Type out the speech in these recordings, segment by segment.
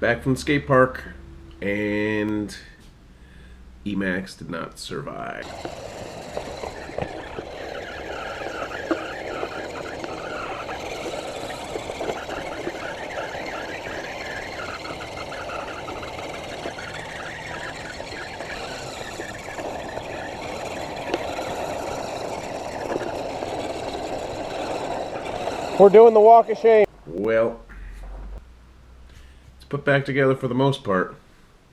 Back from the skate park, and Emaxx did not survive. We're doing the walk of shame. Well, it's put back together for the most part,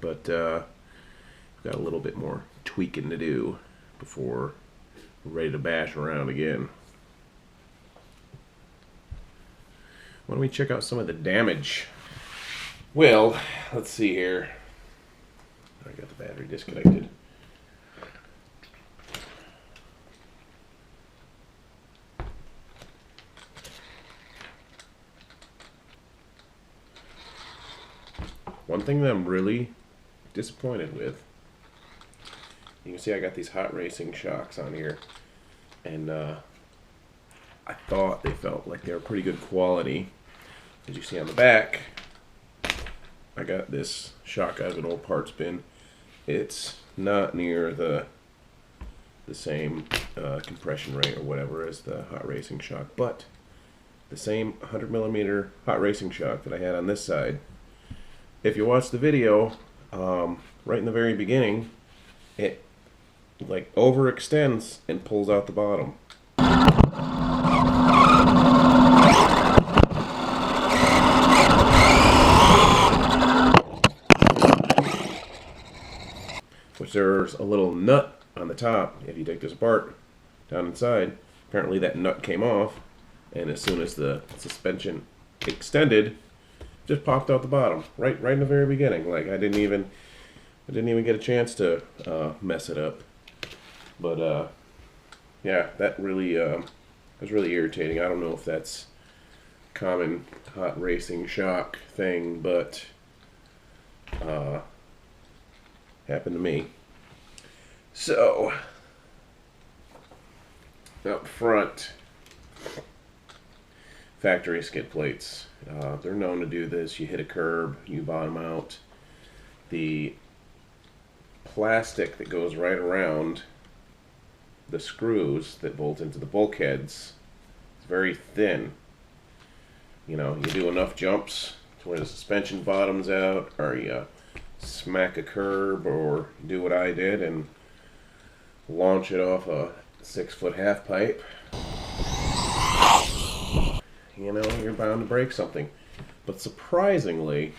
but got a little bit more tweaking to do before we're ready to bash around again. Why don't we check out some of the damage? Well, let's see here. I got the battery disconnected. One thing that I'm really disappointed with, you can see I got these hot racing shocks on here, and I thought they felt like they were pretty good quality. As you see on the back, I got this shock out of an old parts bin. It's not near the same compression rate or whatever as the hot racing shock, but the same 100mm hot racing shock that I had on this side. If you watch the video, right in the very beginning, it like overextends and pulls out the bottom. Which there's a little nut on the top. If you take this apart, down inside, apparently that nut came off, and as soon as the suspension extended, just popped out the bottom, right in the very beginning. Like I didn't even get a chance to mess it up. But yeah, that really was really irritating. I don't know if that's common hot racing shock thing, but happened to me. So up front, factory skid plates. They're known to do this. You hit a curb, you bottom out. The plastic that goes right around the screws that bolt into the bulkheads is very thin. You know, you do enough jumps to where the suspension bottoms out, or you smack a curb, or do what I did and launch it off a 6-foot half pipe. You know, you're bound to break something. But surprisingly,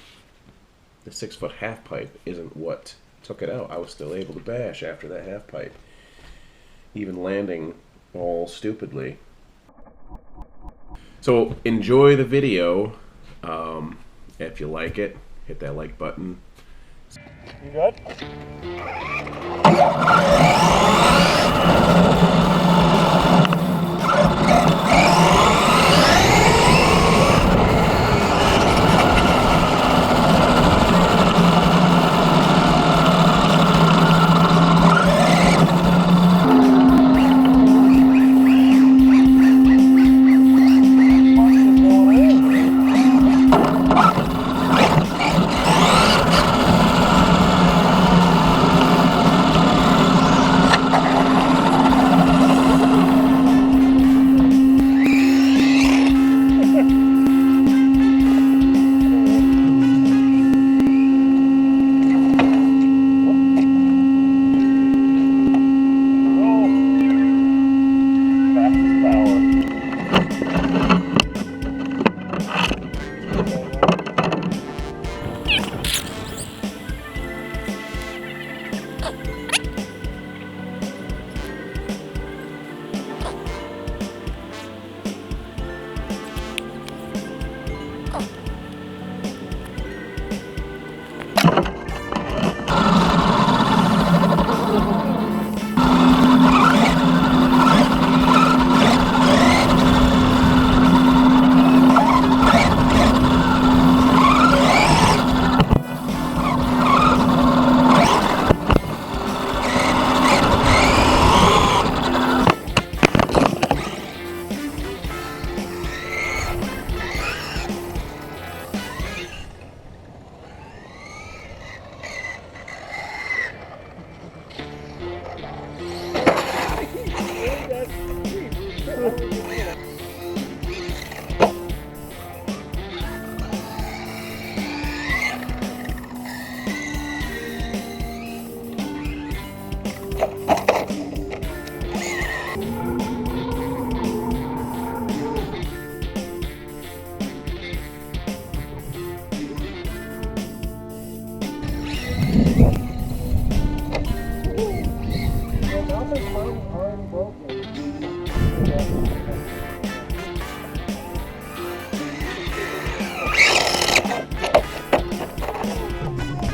the 6-foot half pipe isn't what took it out. I was still able to bash after that half pipe, even landing all stupidly. So enjoy the video. If you like it, hit that like button. You good?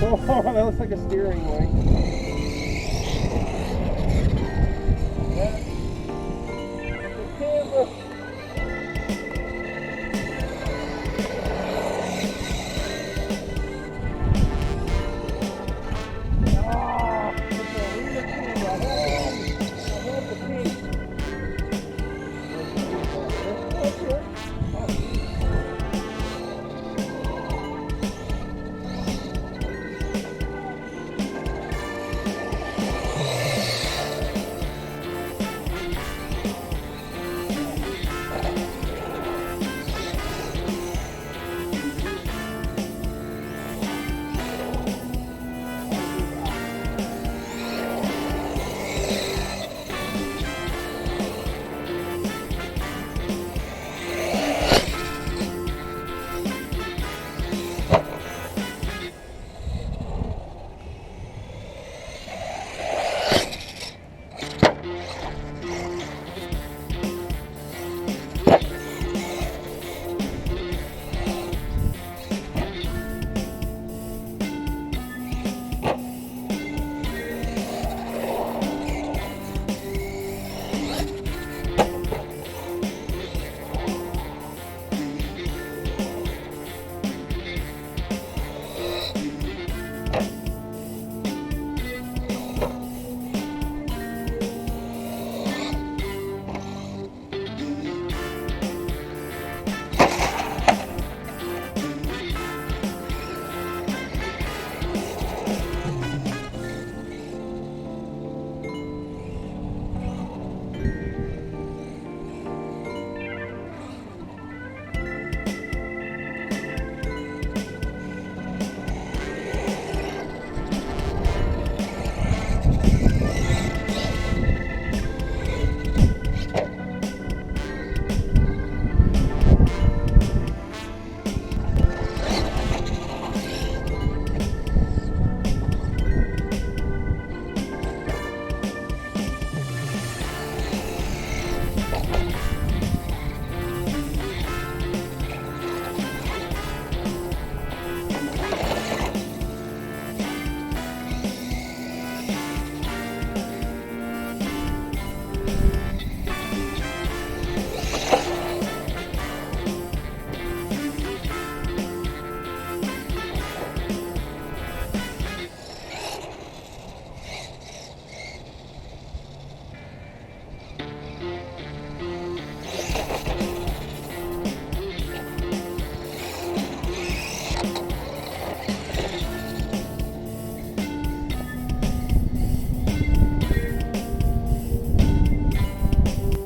Oh, that looks like a steering wheel. That's a camera. Ah, it's a rear camera. I have the key.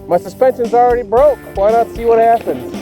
My suspension's already broke. Why not see what happens?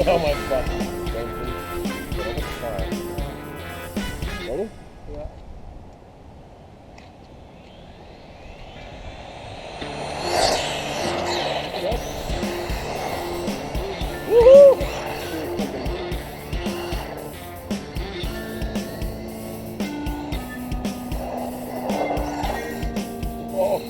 Oh my god. Ready? Yeah. Yep. Woohoo! Oh.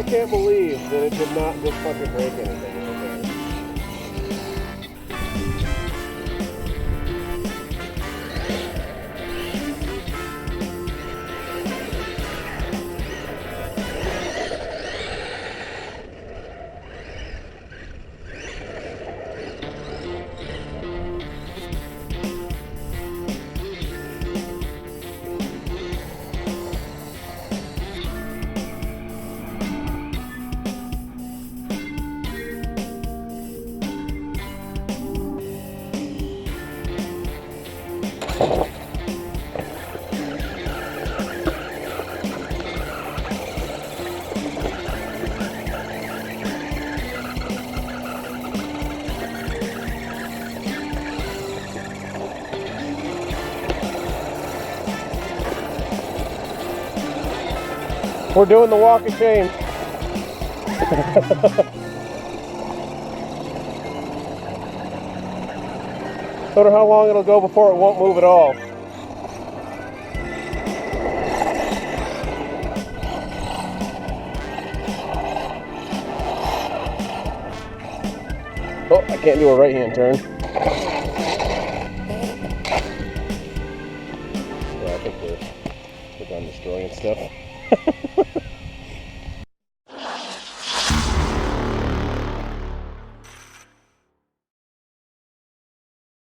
I can't believe that it did not just fucking break anything. We're doing the walk of shame. Wonder how long it'll go before it won't move at all. Oh, I can't do a right-hand turn. Yeah, I think we're done destroying stuff.